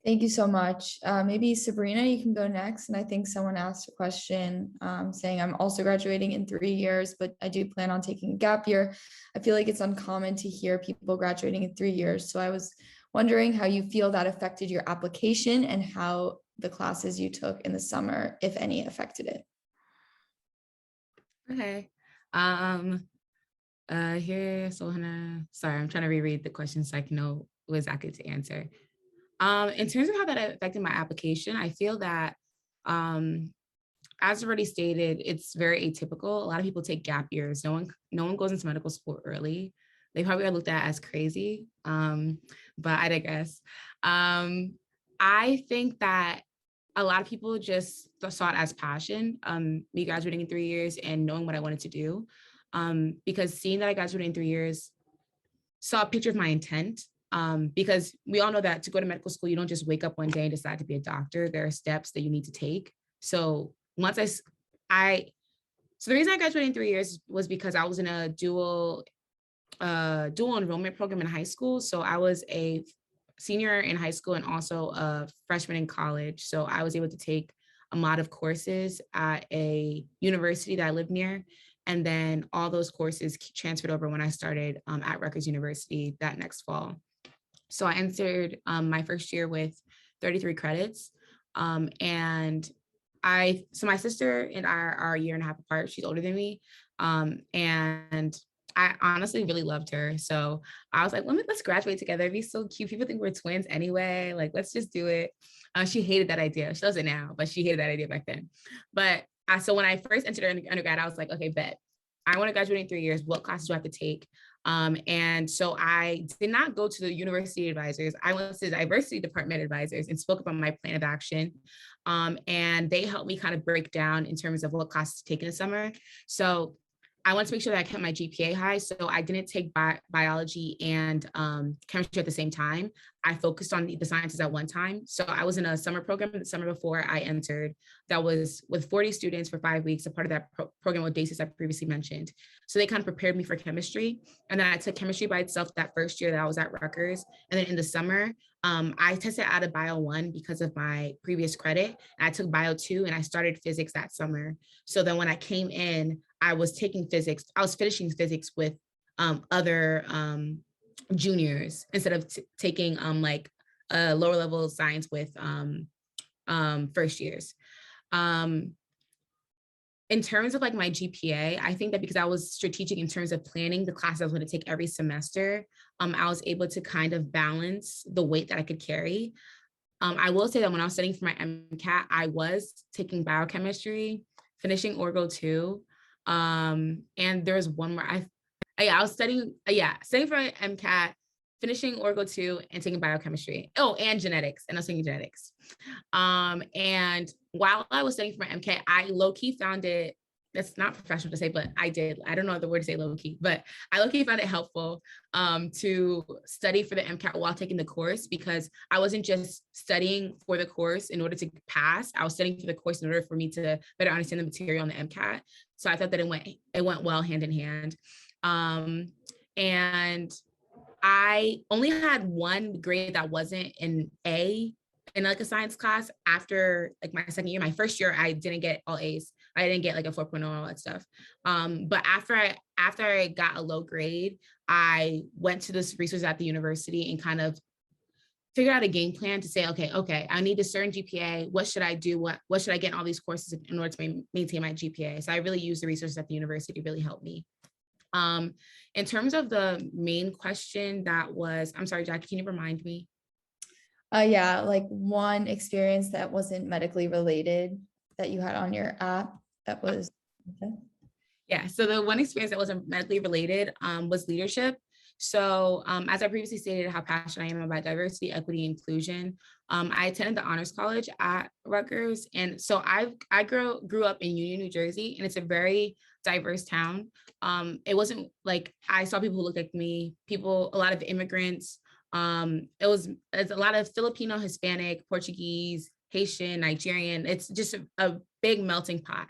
Thank you so much. Maybe Sabrina, you can go next. And I think someone asked a question saying, I'm also graduating in 3 years, but I do plan on taking a gap year. I feel like it's uncommon to hear people graduating in 3 years. So I was wondering how you feel that affected your application and how the classes you took in the summer, if any, affected it. Okay. Sorry, I'm trying to reread the question so I can know exactly to answer. In terms of how that affected my application, I feel that, as already stated, it's very atypical. A lot of people take gap years. No one goes into medical school early. They probably are looked at as crazy, but I digress. I think that a lot of people just saw it as passion, me graduating in 3 years and knowing what I wanted to do, because seeing that I graduated in 3 years, saw a picture of my intent. Because we all know that to go to medical school, you don't just wake up one day and decide to be a doctor. There are steps that you need to take. So once so the reason I graduated in 3 years was because I was in a dual enrollment program in high school. So I was a senior in high school and also a freshman in college. So I was able to take a lot of courses at a university that I lived near. And then all those courses transferred over when I started at Rutgers University that next fall. So I entered my first year with 33 credits. And my sister and I are a year and a half apart. She's older than me. And I honestly really loved her. So I was like, let's graduate together. It'd be so cute. People think we're twins anyway. Like, let's just do it. She hated that idea. She does it now, but she hated that idea back then. But so when I first entered undergrad, I was like, okay, bet. I want to graduate in 3 years. What classes do I have to take? And so I did not go to the university advisors. I went to the diversity department advisors and spoke about my plan of action. And they helped me kind of break down in terms of what classes to take in the summer. So I wanted to make sure that I kept my GPA high. So I didn't take biology and chemistry at the same time. I focused on the sciences at one time. So I was in a summer program the summer before I entered that was with 40 students for 5 weeks, a part of that program with DASIS I previously mentioned. So they kind of prepared me for chemistry. And then I took chemistry by itself that first year that I was at Rutgers. And then in the summer, I tested out of Bio 1 because of my previous credit. And I took Bio 2 and I started physics that summer. So then when I came in, I was taking physics. I was finishing physics with other juniors instead of taking like a lower level science with first years. In terms of like my GPA, I think that because I was strategic in terms of planning the classes I was going to take every semester, I was able to kind of balance the weight that I could carry. I will say that when I was studying for my MCAT, I was taking biochemistry, finishing Orgo 2. And there was one more, I was studying for my MCAT, finishing Orgo 2 and taking biochemistry. Oh, and genetics, and I was taking genetics. And while I was studying for my MCAT, I low-key found it, that's not professional to say, but I did. I don't know the word to say low-key, but I low-key found it helpful to study for the MCAT while taking the course, because I wasn't just studying for the course in order to pass. I was studying for the course in order for me to better understand the material on the MCAT. So I thought that it went well hand in hand. And I only had one grade that wasn't an A in like a science class after like my second year. My first year, I didn't get all A's. I didn't get like a 4.0 and all that stuff. But after I got a low grade, I went to this resource at the university and kind of figured out a game plan to say, okay, I need a certain GPA. What should I do? What should I get in all these courses in order to maintain my GPA? So I really used the resources at the university to really help me. In terms of the main question that was, I'm sorry, Jackie, can you remind me? Yeah, like one experience that wasn't medically related that you had on your app that was. Okay. Yeah, so the one experience that wasn't medically related was leadership. So as I previously stated, how passionate I am about diversity, equity, inclusion. I attended the Honors College at Rutgers. And so I grew up in Union, New Jersey, and it's a very diverse town. It wasn't like I saw people who looked like me, a lot of immigrants. It's a lot of Filipino, Hispanic, Portuguese, Haitian, Nigerian. It's just a big melting pot.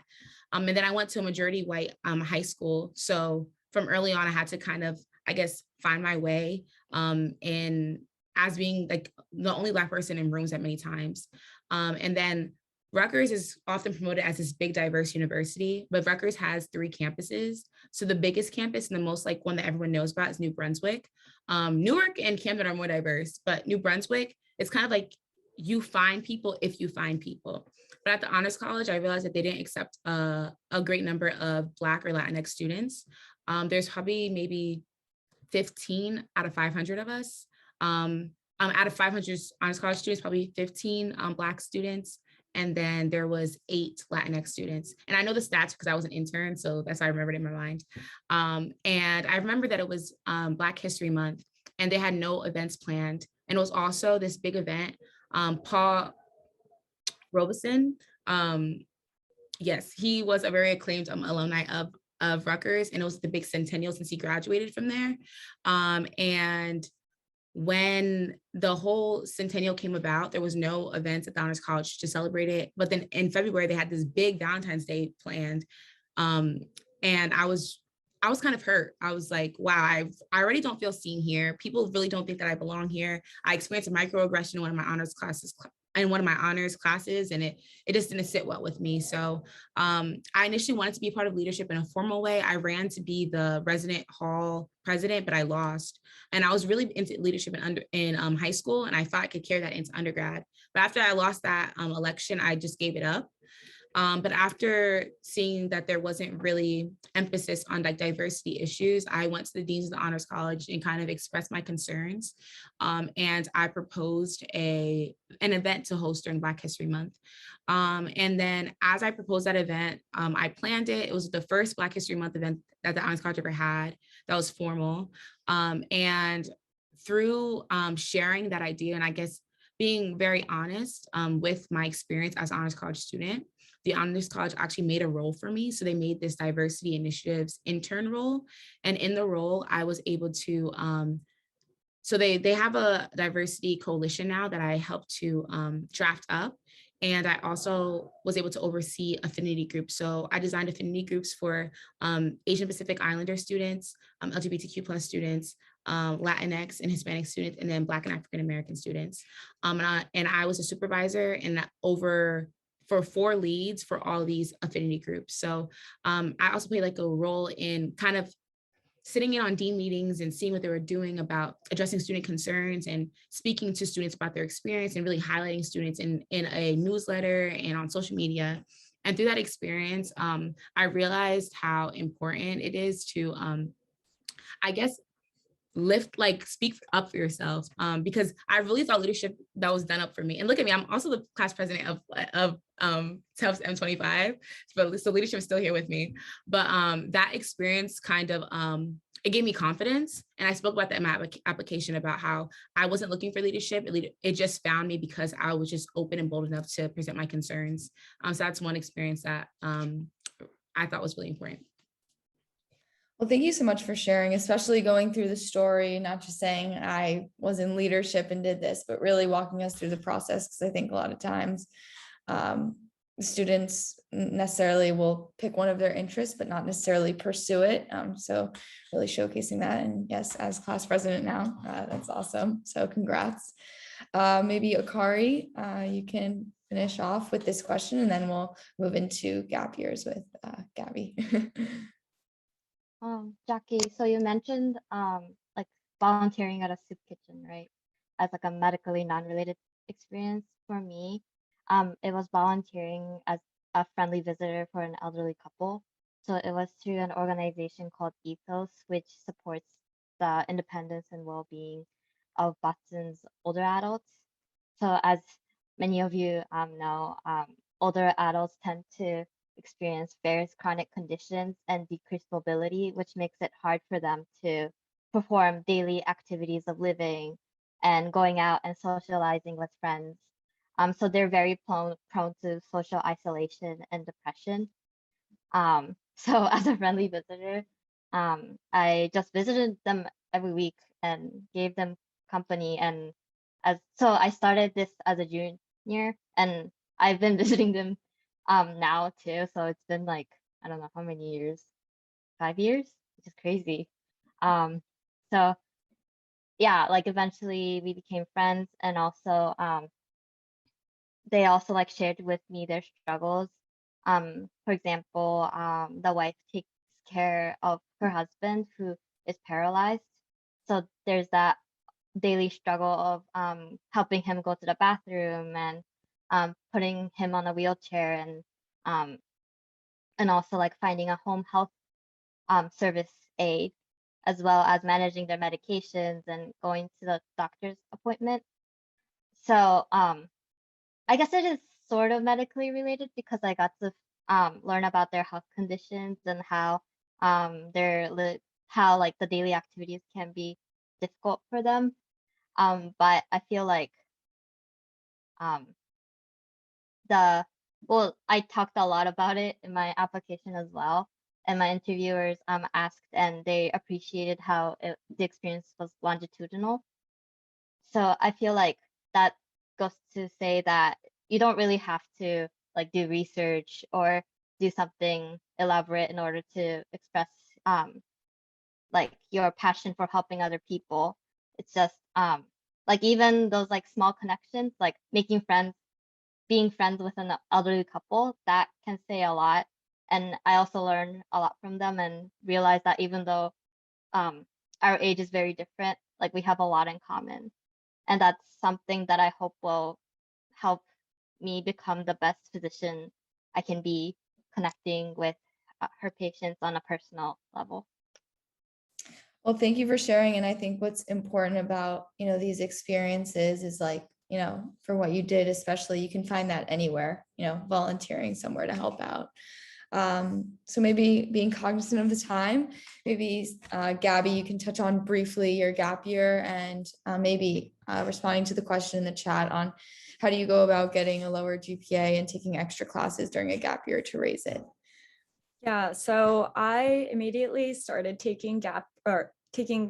And then I went to a majority white high school. So from early on, I had to kind of, I guess, find my way in as being like the only Black person in rooms at many times. And then Rutgers is often promoted as this big diverse university, but Rutgers has 3 campuses. So the biggest campus and the most like one that everyone knows about is New Brunswick. Newark and Camden are more diverse, but New Brunswick, it's kind of like you find people if you find people. But at the Honors College, I realized that they didn't accept a great number of Black or Latinx students. There's probably maybe 15 out of 500 of us. Out of 500 Honors College students, probably 15 Black students. And then there was 8 Latinx students. And I know the stats because I was an intern, so that's how I remembered it in my mind. And I remember that it was Black History Month, and they had no events planned. And it was also this big event. Paul Robeson, yes, he was a very acclaimed alumni of Rutgers, and it was the big centennial since he graduated from there. And when the whole centennial came about, there was no events at the Honors College to celebrate it. But then in February, they had this big Valentine's Day planned. And I was kind of hurt. I was like, wow, I already don't feel seen here. People really don't think that I belong here. I experienced a microaggression in one of my honors classes, and it just didn't sit well with me. So I initially wanted to be part of leadership in a formal way. I ran to be the resident hall president, but I lost. And I was really into leadership in high school, and I thought I could carry that into undergrad. But after I lost that election, I just gave it up. But after seeing that there wasn't really emphasis on like diversity issues, I went to the deans of the Honors College and kind of expressed my concerns. And I proposed an event to host during Black History Month. And then as I proposed that event, I planned it. It was the first Black History Month event that the Honors College ever had that was formal. And through sharing that idea, and I guess being very honest with my experience as an Honors College student, the Honors College actually made a role for me. So they made this diversity initiatives intern role. And in the role, I was able to, so they have a diversity coalition now that I helped to draft up. And I also was able to oversee affinity groups. So I designed affinity groups for Asian Pacific Islander students, LGBTQ+ students, Latinx and Hispanic students, and then Black and African American students. And I was a supervisor and for 4 leads for all these affinity groups. So I also played like a role in kind of sitting in on dean meetings and seeing what they were doing about addressing student concerns and speaking to students about their experience and really highlighting students in a newsletter and on social media. And through that experience, I realized how important it is to, I guess, speak up for yourself, because I really thought leadership that was done up for me. And look at me, I'm also the class president of TUFTS M25, but so leadership is still here with me. But that experience kind of, it gave me confidence. And I spoke about that in my application about how I wasn't looking for leadership. It just found me because I was just open and bold enough to present my concerns. So that's one experience that I thought was really important. Well, thank you so much for sharing, especially going through the story, not just saying I was in leadership and did this, but really walking us through the process. Because I think a lot of times students necessarily will pick one of their interests, but not necessarily pursue it. So really showcasing that. And yes, as class president now, that's awesome. So congrats. Maybe Akari, you can finish off with this question and then we'll move into gap years with Gabby. Jackie, so you mentioned like volunteering at a soup kitchen, right? As like a medically non-related experience. For me, it was volunteering as a friendly visitor for an elderly couple. So it was through an organization called Ethos, which supports the independence and well-being of Boston's older adults. So as many of you know, older adults tend to experience various chronic conditions and decreased mobility, which makes it hard for them to perform daily activities of living and going out and socializing with friends. So they're very prone to social isolation and depression. So as a friendly visitor, I just visited them every week and gave them company. And so I started this as a junior, and I've been visiting them now too. So it's been like, I don't know how many years, 5 years, which is crazy. So yeah, like eventually we became friends, and also they also like shared with me their struggles. For example, the wife takes care of her husband who is paralyzed. So there's that daily struggle of helping him go to the bathroom and putting him on a wheelchair, and also like finding a home health service aide, as well as managing their medications and going to the doctor's appointment. So I guess it is sort of medically related because I got to learn about their health conditions and how how like the daily activities can be difficult for them. But I feel like I talked a lot about it in my application as well, and my interviewers asked, and they appreciated how the experience was longitudinal. So I feel like that goes to say that you don't really have to like do research or do something elaborate in order to express like your passion for helping other people. It's just like even those like small connections, like making friends, being friends with an elderly couple, that can say a lot. And I also learned a lot from them and realized that even though our age is very different, like we have a lot in common. And that's something that I hope will help me become the best physician I can be, connecting with her patients on a personal level. Well, thank you for sharing. And I think what's important about, these experiences is like, for what you did, especially, you can find that anywhere, volunteering somewhere to help out. So maybe being cognizant of the time, maybe Gabby, you can touch on briefly your gap year and maybe responding to the question in the chat on how do you go about getting a lower GPA and taking extra classes during a gap year to raise it? Yeah, so I immediately started taking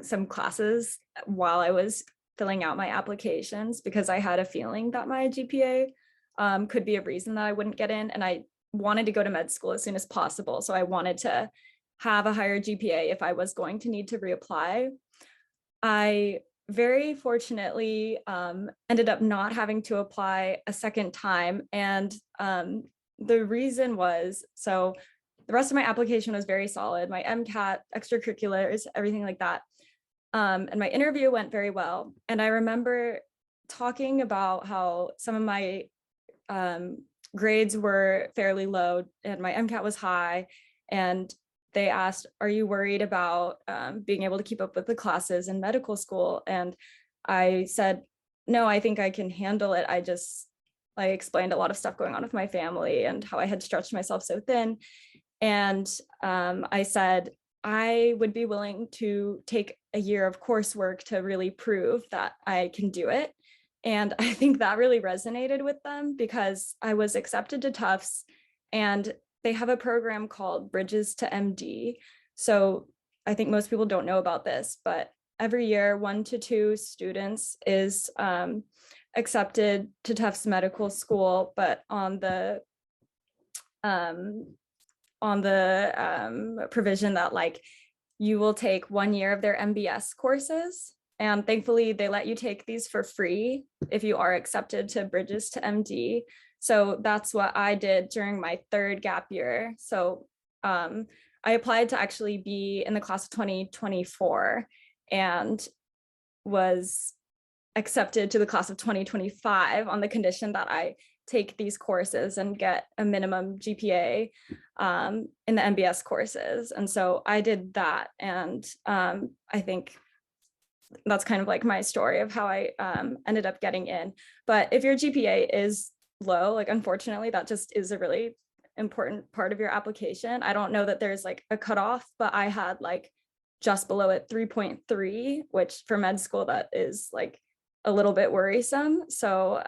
some classes while I was filling out my applications because I had a feeling that my GPA could be a reason that I wouldn't get in, and I wanted to go to med school as soon as possible. So I wanted to have a higher GPA if I was going to need to reapply. I very fortunately ended up not having to apply a second time. And the reason was, so the rest of my application was very solid, my MCAT, extracurriculars, everything like that. And my interview went very well. And I remember talking about how some of my grades were fairly low and my MCAT was high. And they asked, are you worried about being able to keep up with the classes in medical school? And I said, no, I think I can handle it. I explained a lot of stuff going on with my family and how I had stretched myself so thin. And I said, I would be willing to take a year of coursework to really prove that I can do it. And I think that really resonated with them because I was accepted to Tufts and they have a program called Bridges to MD. So I think most people don't know about this, but every year 1 to 2 students is accepted to Tufts Medical School, but on the provision that like you will take 1 year of their MBS courses. And thankfully they let you take these for free if you are accepted to Bridges to MD. So that's what I did during my 3rd gap year. So I applied to actually be in the class of 2024 and was accepted to the class of 2025 on the condition that I take these courses and get a minimum GPA in the MBS courses. And so I did that. And I think that's kind of like my story of how I ended up getting in. But if your GPA is low, like unfortunately, that just is a really important part of your application. I don't know that there's like a cutoff, but I had like just below it 3.3, which for med school, that is like a little bit worrisome. So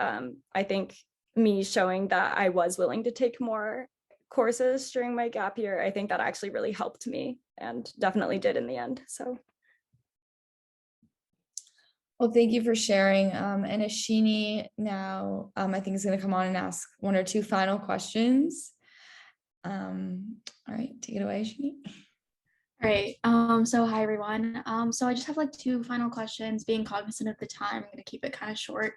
I think me showing that I was willing to take more courses during my gap year, I think that actually really helped me and definitely did in the end. So. Well, thank you for sharing. And Ashini now, I think is going to come on and ask 1 or 2 final questions. All right, take it away, Ashini. All right. So hi everyone. So I just have like 2 final questions. Being cognizant of the time, I'm going to keep it kind of short.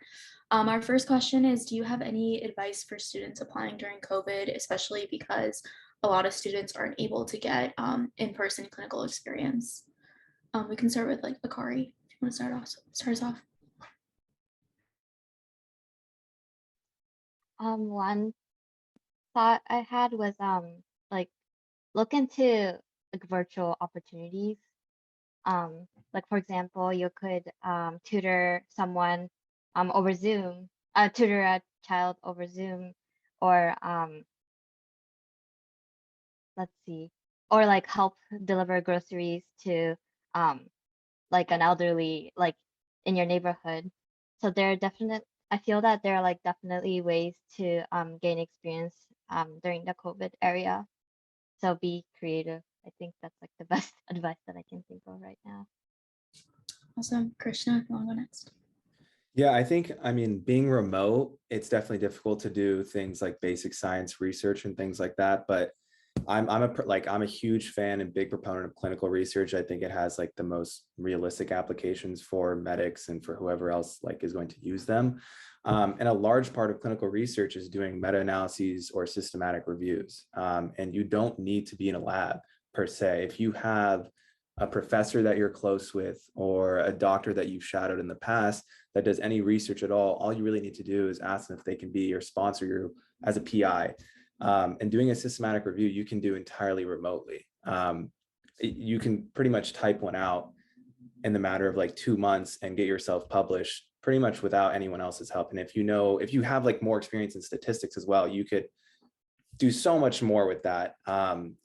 Our first question is, do you have any advice for students applying during COVID, especially because a lot of students aren't able to get in-person clinical experience? We can start with like Akari. If you want to start us off. One thought I had was like look into like virtual opportunities. Like for example, you could tutor someone over Zoom, tutor a child over Zoom, or let's see, or like help deliver groceries to like an elderly like in your neighborhood. So there are I feel that there are like definitely ways to gain experience during the COVID area. So be creative. I think that's like the best advice that I can think of right now. Awesome. Krishna, if you want to go next. Yeah, I mean, being remote, it's definitely difficult to do things like basic science research and things like that. But I'm a huge fan and big proponent of clinical research. I think it has like the most realistic applications for medics and for whoever else like is going to use them. And a large part of clinical research is doing meta-analyses or systematic reviews. And you don't need to be in a lab per se. If you have a professor that you're close with or a doctor that you've shadowed in the past that does any research at all you really need to do is ask them if they can be or sponsor you as a PI. And doing a systematic review, you can do entirely remotely. You can pretty much type one out in the matter of like 2 months and get yourself published pretty much without anyone else's help. And if you have like more experience in statistics as well, you could do so much more with that.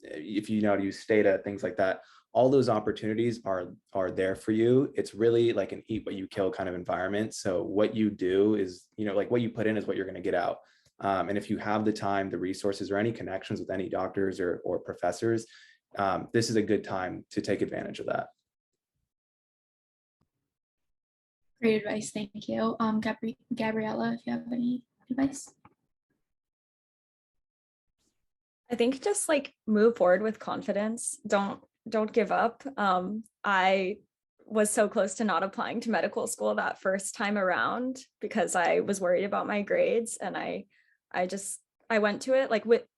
If you know how to use Stata, things like that, all those opportunities are there for you. It's really like an eat what you kill kind of environment. So what you do is, like what you put in is what you're going to get out. And if you have the time, the resources, or any connections with any doctors or professors, this is a good time to take advantage of that. Great advice, thank you. Gabriella, if you have any advice. I think just like move forward with confidence. Don't give up. I was so close to not applying to medical school that first time around because I was worried about my grades, and I went to it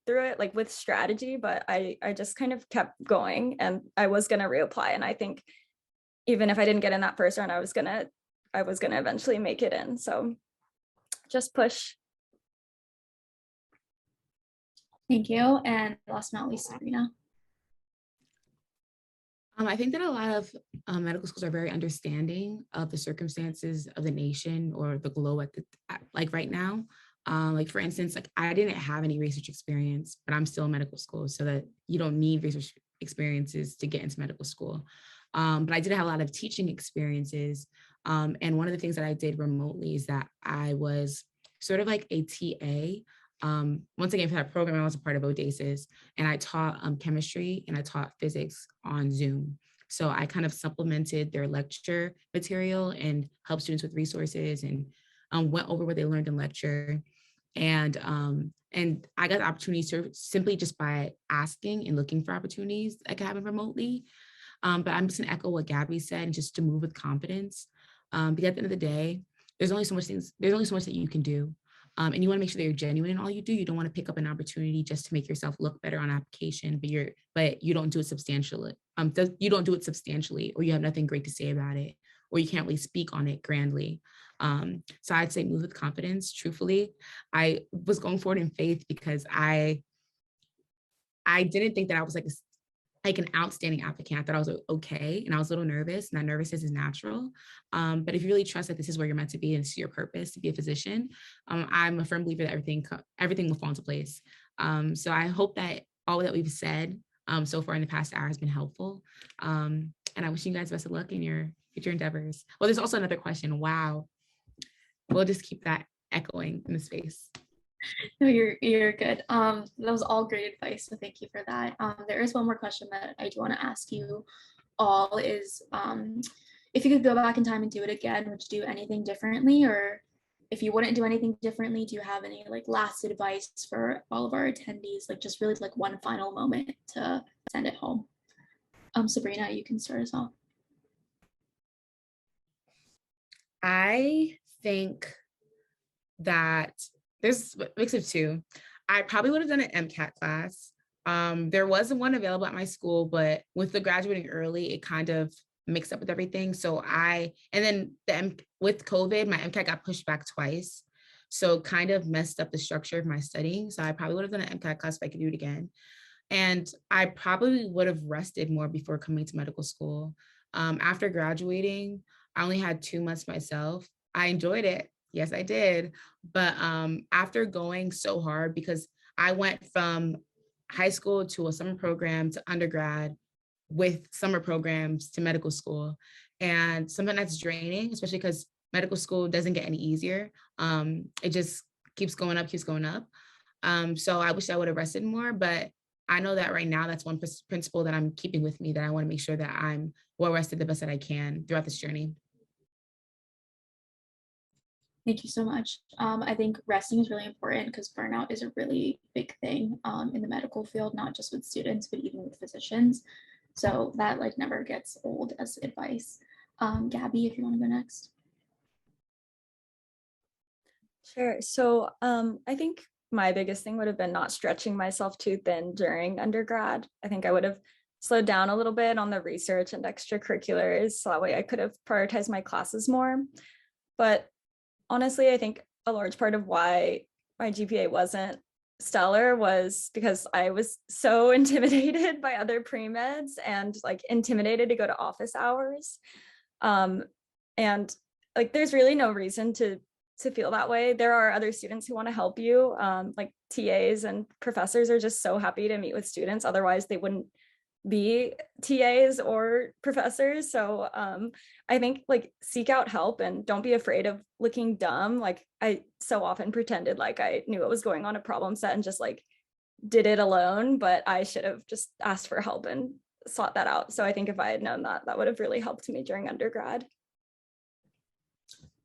through it with strategy, but I just kind of kept going, and I was gonna reapply. And I think even if I didn't get in that first round, I was gonna eventually make it in. So just push. Thank you. And last but not least, Sabrina. I think that a lot of medical schools are very understanding of the circumstances of the nation or the globe like right now. Like for instance, like I didn't have any research experience, but I'm still in medical school, so that you don't need research experiences to get into medical school. But I did have a lot of teaching experiences. And one of the things that I did remotely is that I was sort of like a TA. Once again, for that program, I was a part of Audaces, and I taught chemistry and I taught physics on Zoom. So I kind of supplemented their lecture material and helped students with resources, and went over what they learned in lecture. And I got the opportunity to simply just by asking and looking for opportunities that could happen remotely. But I'm just gonna echo what Gabby said, and just to move with confidence. Because at the end of the day, there's only so much that you can do. And you want to make sure that you're genuine in all you do. You don't want to pick up an opportunity just to make yourself look better on application, but you don't do it substantially. You don't do it substantially, or you have nothing great to say about it, or you can't really speak on it grandly. So I'd say move with confidence. Truthfully, I was going forward in faith because I didn't think that I was like an outstanding applicant. I thought I was okay, and I was a little nervous, and that nervousness is natural. But if you really trust that this is where you're meant to be and it's your purpose to be a physician, I'm a firm believer that everything will fall into place. So I hope that all that we've said so far in the past hour has been helpful. And I wish you guys best of luck in your future endeavors. Well, there's also another question. Wow. We'll just keep that echoing in the space. No, you're good. That was all great advice, so thank you for that. There is one more question that I do want to ask you all is, if you could go back in time and do it again, would you do anything differently? Or if you wouldn't do anything differently, do you have any like last advice for all of our attendees? Like just really like one final moment to send it home. Sabrina, you can start us off. I think that there's a mix of two. I probably would have done an MCAT class. There wasn't one available at my school, but with the graduating early, it kind of mixed up with everything. With COVID, my MCAT got pushed back twice. So kind of messed up the structure of my studying. So I probably would have done an MCAT class if I could do it again. And I probably would have rested more before coming to medical school. After graduating, I only had 2 months myself. I enjoyed it. Yes, I did. But after going so hard, because I went from high school to a summer program to undergrad with summer programs to medical school. And something that's draining, especially because medical school doesn't get any easier. It just keeps going up. So I wish I would have rested more, but I know that right now that's one principle that I'm keeping with me, that I want to make sure that I'm well rested the best that I can throughout this journey. Thank you so much. I think resting is really important because burnout is a really big thing in the medical field, not just with students, but even with physicians. So that like never gets old as advice. Gabby, if you want to go next. Sure. So I think my biggest thing would have been not stretching myself too thin during undergrad. I think I would have slowed down a little bit on the research and extracurriculars, so that way I could have prioritized my classes more. But honestly, I think a large part of why my GPA wasn't stellar was because I was so intimidated by other pre-meds and like intimidated to go to office hours. And like there's really no reason to to feel that way. There are other students who want to help you. Like TAs and professors are just so happy to meet with students. Otherwise, they wouldn't be TAs or professors. So I think like seek out help and don't be afraid of looking dumb. Like I so often pretended like I knew what was going on a problem set and just like did it alone, but I should have just asked for help and sought that out. So I think if I had known that, that would have really helped me during undergrad.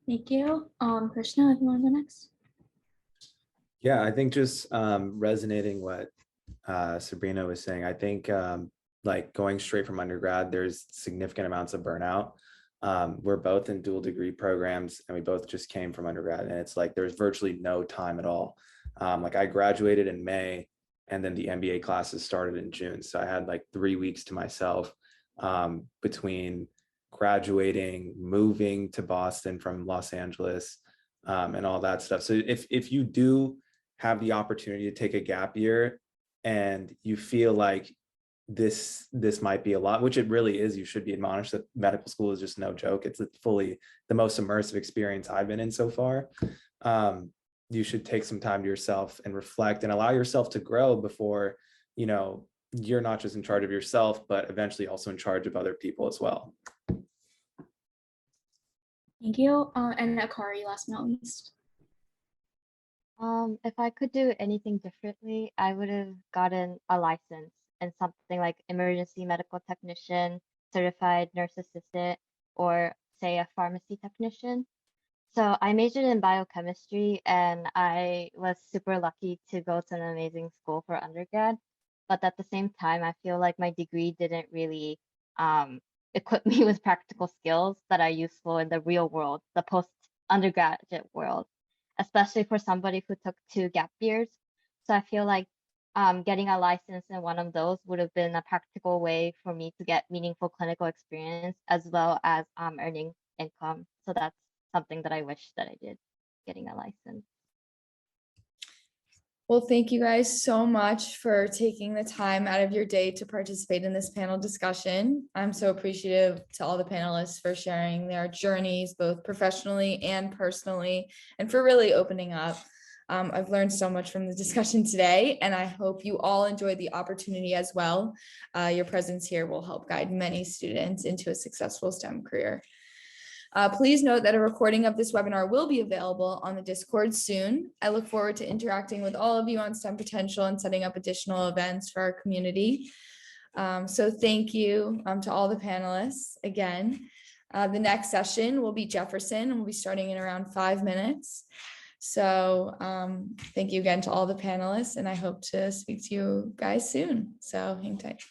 Thank you. Krishna, if you want to go next. Yeah, I think just resonating what Sabrina was saying, I think like going straight from undergrad, there's significant amounts of burnout. We're both in dual degree programs and we both just came from undergrad, and it's like there's virtually no time at all. Like I graduated in May and then the MBA classes started in June. So I had like 3 weeks to myself between graduating, moving to Boston from Los Angeles, and all that stuff. So if you do have the opportunity to take a gap year and you feel like this might be a lot, which it really is, you should be admonished that medical school is just no joke. It's fully the most immersive experience I've been in so far. You should take some time to yourself and reflect and allow yourself to grow before, you know, you're not just in charge of yourself, but eventually also in charge of other people as well. Thank you. And Akari, last but not least. If I could do anything differently, I would have gotten a license in something like emergency medical technician, certified nurse assistant, or say a pharmacy technician. So I majored in biochemistry and I was super lucky to go to an amazing school for undergrad. But at the same time, I feel like my degree didn't really equip me with practical skills that are useful in the real world, the post-undergraduate world, especially for somebody who took 2 gap years. So I feel like getting a license in one of those would have been a practical way for me to get meaningful clinical experience as well as earning income. So that's something that I wish that I did, getting a license. Well, thank you guys so much for taking the time out of your day to participate in this panel discussion. I'm so appreciative to all the panelists for sharing their journeys, both professionally and personally, and for really opening up. I've learned so much from the discussion today, and I hope you all enjoyed the opportunity as well. Your presence here will help guide many students into a successful STEM career. Please note that a recording of this webinar will be available on the Discord soon. I look forward to interacting with all of you on STEM potential and setting up additional events for our community. So thank you to all the panelists again. The next session will be Jefferson and we'll be starting in around 5 minutes. So thank you again to all the panelists and I hope to speak to you guys soon. So hang tight.